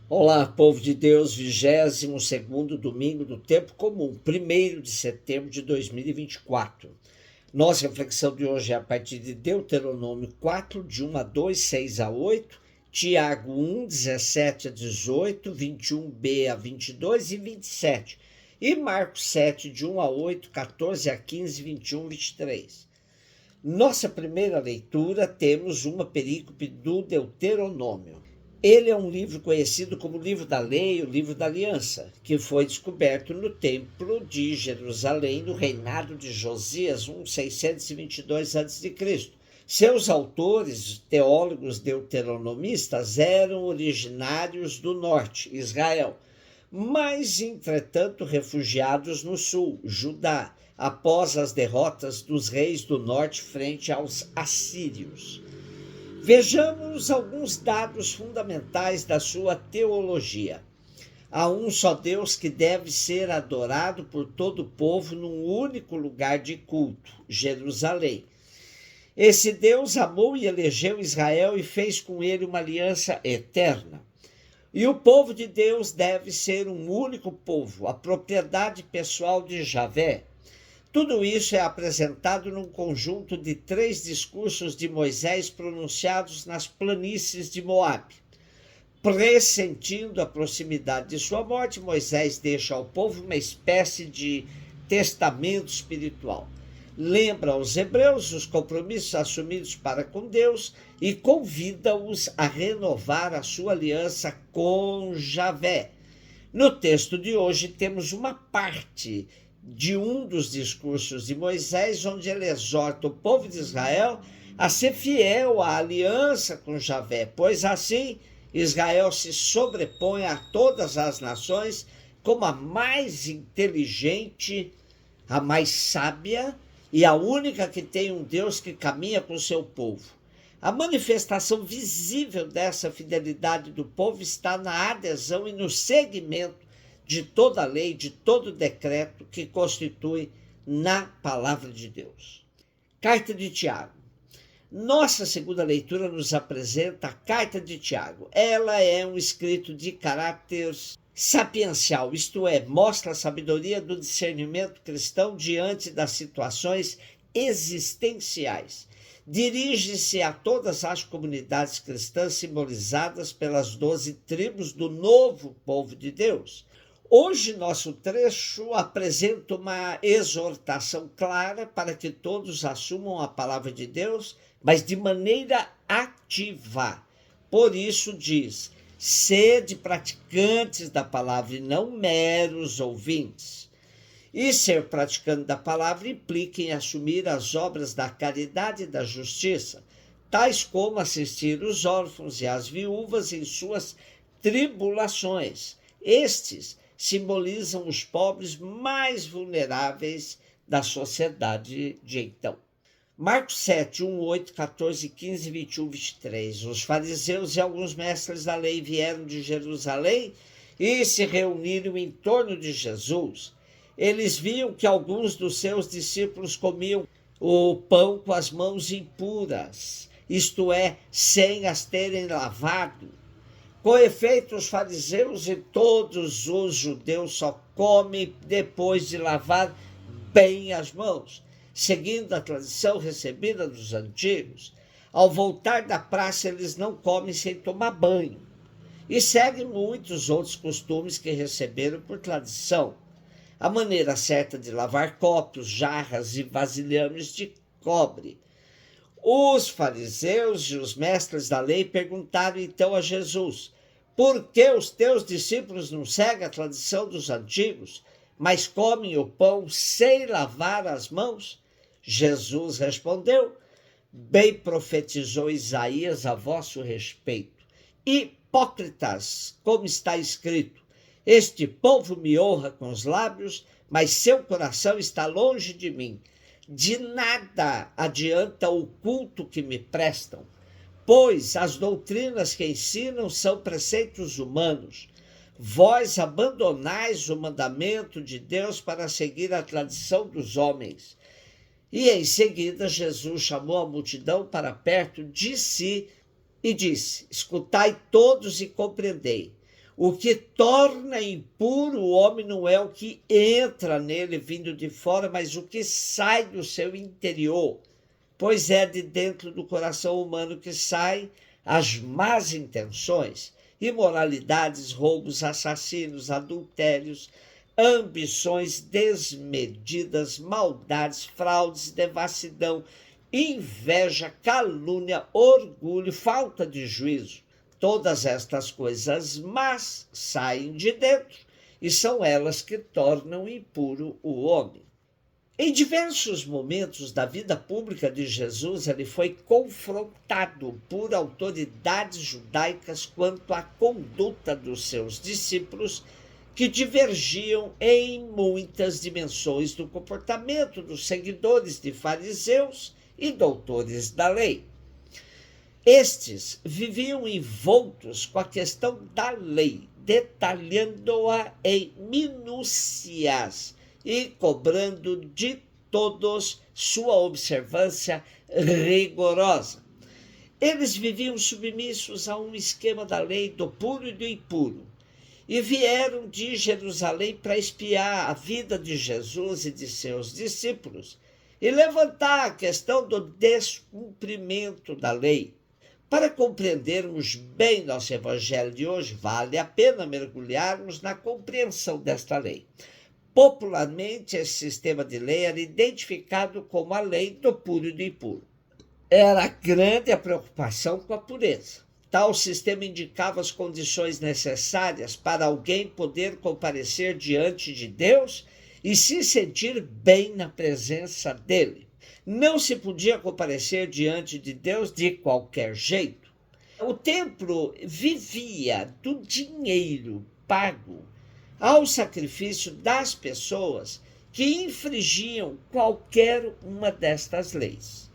Olá, povo de Deus, 22º domingo do tempo comum, 1º de setembro de 2024. Nossa reflexão de hoje é a partir de Deuteronômio 4, de 1 a 2, 6 a 8, Tiago 1, 17 a 18, 21b a 22 e 27, e Marcos 7, de 1 a 8, 14 a 15, 21, 23. Nossa primeira leitura, temos uma perícope do Deuteronômio. Ele é um livro conhecido como o livro da lei, o livro da aliança, que foi descoberto no templo de Jerusalém, no reinado de Josias, 622 a.C. Seus autores, teólogos deuteronomistas, eram originários do norte, Israel, mas, entretanto, refugiados no sul, Judá, após as derrotas dos reis do norte frente aos assírios. Vejamos alguns dados fundamentais da sua teologia. Há um só Deus que deve ser adorado por todo o povo num único lugar de culto, Jerusalém. Esse Deus amou e elegeu Israel e fez com ele uma aliança eterna. E o povo de Deus deve ser um único povo, a propriedade pessoal de Javé. Tudo isso é apresentado num conjunto de 3 discursos de Moisés pronunciados nas planícies de Moabe. Pressentindo a proximidade de sua morte, Moisés deixa ao povo uma espécie de testamento espiritual. Lembra aos hebreus os compromissos assumidos para com Deus e convida-os a renovar a sua aliança com Javé. No texto de hoje temos uma parte de um dos discursos de Moisés, onde ele exorta o povo de Israel a ser fiel à aliança com Javé, pois assim Israel se sobrepõe a todas as nações como a mais inteligente, a mais sábia e a única que tem um Deus que caminha com o seu povo. A manifestação visível dessa fidelidade do povo está na adesão e no seguimento de toda a lei, de todo o decreto que constitui na palavra de Deus. Carta de Tiago. Nossa segunda leitura nos apresenta a Carta de Tiago. Ela é um escrito de caráter sapiencial, isto é, mostra a sabedoria do discernimento cristão diante das situações existenciais. Dirige-se a todas as comunidades cristãs simbolizadas pelas 12 tribos do novo povo de Deus. Hoje, nosso trecho apresenta uma exortação clara para que todos assumam a palavra de Deus, mas de maneira ativa. Por isso diz: sede praticantes da palavra e não meros ouvintes. E ser praticante da palavra implica em assumir as obras da caridade e da justiça, tais como assistir os órfãos e as viúvas em suas tribulações. Estes simbolizam os pobres mais vulneráveis da sociedade de então. Marcos 7, 1, 8, 14, 15, 21, 23. Os fariseus e alguns mestres da lei vieram de Jerusalém e se reuniram em torno de Jesus. Eles viam que alguns dos seus discípulos comiam o pão com as mãos impuras, isto é, sem as terem lavado. Com efeito, os fariseus e todos os judeus só comem depois de lavar bem as mãos, seguindo a tradição recebida dos antigos. Ao voltar da praça, eles não comem sem tomar banho. E seguem muitos outros costumes que receberam por tradição. A maneira certa de lavar copos, jarras e vasilhames de cobre. Os fariseus e os mestres da lei perguntaram então a Jesus: por que os teus discípulos não seguem a tradição dos antigos, mas comem o pão sem lavar as mãos? Jesus respondeu: bem profetizou Isaías a vosso respeito. Hipócritas, como está escrito: este povo me honra com os lábios, mas seu coração está longe de mim. De nada adianta o culto que me prestam, pois as doutrinas que ensinam são preceitos humanos. Vós abandonais o mandamento de Deus para seguir a tradição dos homens. E em seguida Jesus chamou a multidão para perto de si e disse: escutai todos e compreendei. O que torna impuro o homem não é o que entra nele vindo de fora, mas o que sai do seu interior, pois é de dentro do coração humano que saem as más intenções, imoralidades, roubos, assassinos, adultérios, ambições desmedidas, maldades, fraudes, devassidão, inveja, calúnia, orgulho, falta de juízo. Todas estas coisas más saem de dentro e são elas que tornam impuro o homem. Em diversos momentos da vida pública de Jesus, ele foi confrontado por autoridades judaicas quanto à conduta dos seus discípulos, que divergiam em muitas dimensões do comportamento dos seguidores de fariseus e doutores da lei. Estes viviam envoltos com a questão da lei, detalhando-a em minúcias e cobrando de todos sua observância rigorosa. Eles viviam submissos a um esquema da lei do puro e do impuro, e vieram de Jerusalém para espiar a vida de Jesus e de seus discípulos e levantar a questão do descumprimento da lei. Para compreendermos bem nosso evangelho de hoje, vale a pena mergulharmos na compreensão desta lei. Popularmente, esse sistema de lei era identificado como a lei do puro e do impuro. Era grande a preocupação com a pureza. Tal sistema indicava as condições necessárias para alguém poder comparecer diante de Deus e se sentir bem na presença dele. Não se podia comparecer diante de Deus de qualquer jeito. O templo vivia do dinheiro pago ao sacrifício das pessoas que infringiam qualquer uma destas leis.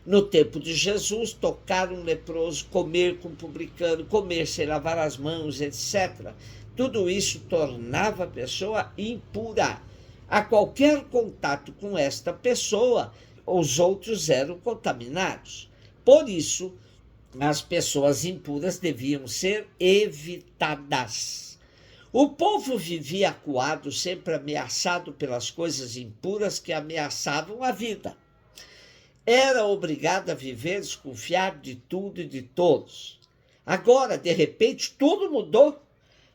No tempo de Jesus, tocar um leproso, comer com um publicano, comer sem lavar as mãos, etc. Tudo isso tornava a pessoa impura. A qualquer contato com esta pessoa, os outros eram contaminados. Por isso, as pessoas impuras deviam ser evitadas. O povo vivia acuado, sempre ameaçado pelas coisas impuras que ameaçavam a vida. Era obrigado a viver desconfiado de tudo e de todos. Agora, de repente, tudo mudou.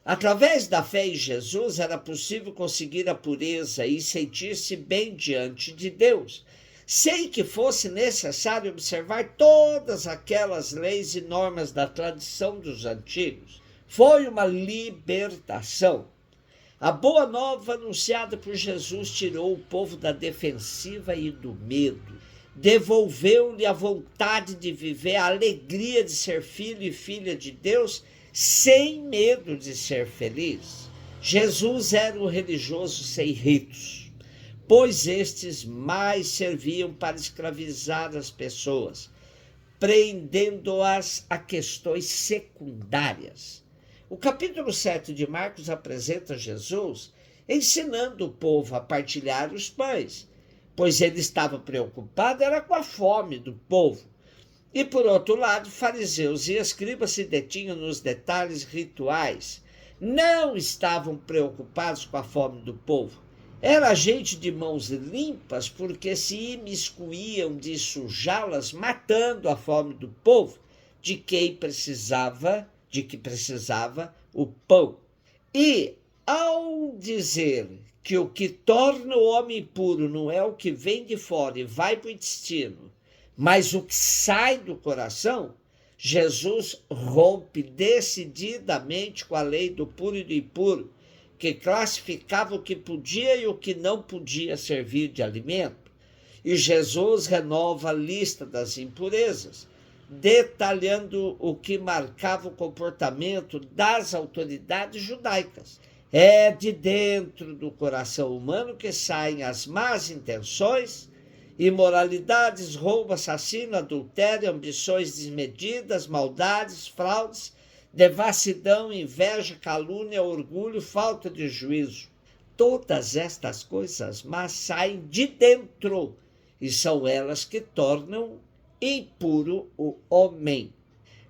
Através da fé em Jesus, era possível conseguir a pureza e sentir-se bem diante de Deus, sem que fosse necessário observar todas aquelas leis e normas da tradição dos antigos. Foi uma libertação. A boa nova anunciada por Jesus tirou o povo da defensiva e do medo. Devolveu-lhe a vontade de viver, a alegria de ser filho e filha de Deus, sem medo de ser feliz. Jesus era um religioso sem ritos, pois estes mais serviam para escravizar as pessoas, prendendo-as a questões secundárias. O capítulo 7 de Marcos apresenta Jesus ensinando o povo a partilhar os pães, pois ele estava preocupado era com a fome do povo. E, por outro lado, fariseus e escribas se detinham nos detalhes rituais. Não estavam preocupados com a fome do povo. Era gente de mãos limpas, porque se imiscuíam de sujá-las, matando a fome do povo, de que precisava o pão. E, ao dizer que o que torna o homem puro não é o que vem de fora e vai para o intestino, mas o que sai do coração, Jesus rompe decididamente com a lei do puro e do impuro, que classificava o que podia e o que não podia servir de alimento. E Jesus renova a lista das impurezas, detalhando o que marcava o comportamento das autoridades judaicas. É de dentro do coração humano que saem as más intenções, imoralidades, roubo, assassino, adultério, ambições desmedidas, maldades, fraudes, devassidão, inveja, calúnia, orgulho, falta de juízo. Todas estas coisas más saem de dentro e são elas que tornam impuro o homem.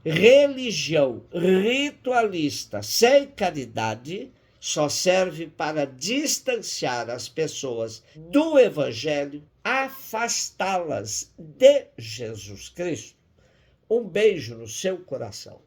Religião ritualista sem caridade só serve para distanciar as pessoas do Evangelho, afastá-las de Jesus Cristo. Um beijo no seu coração.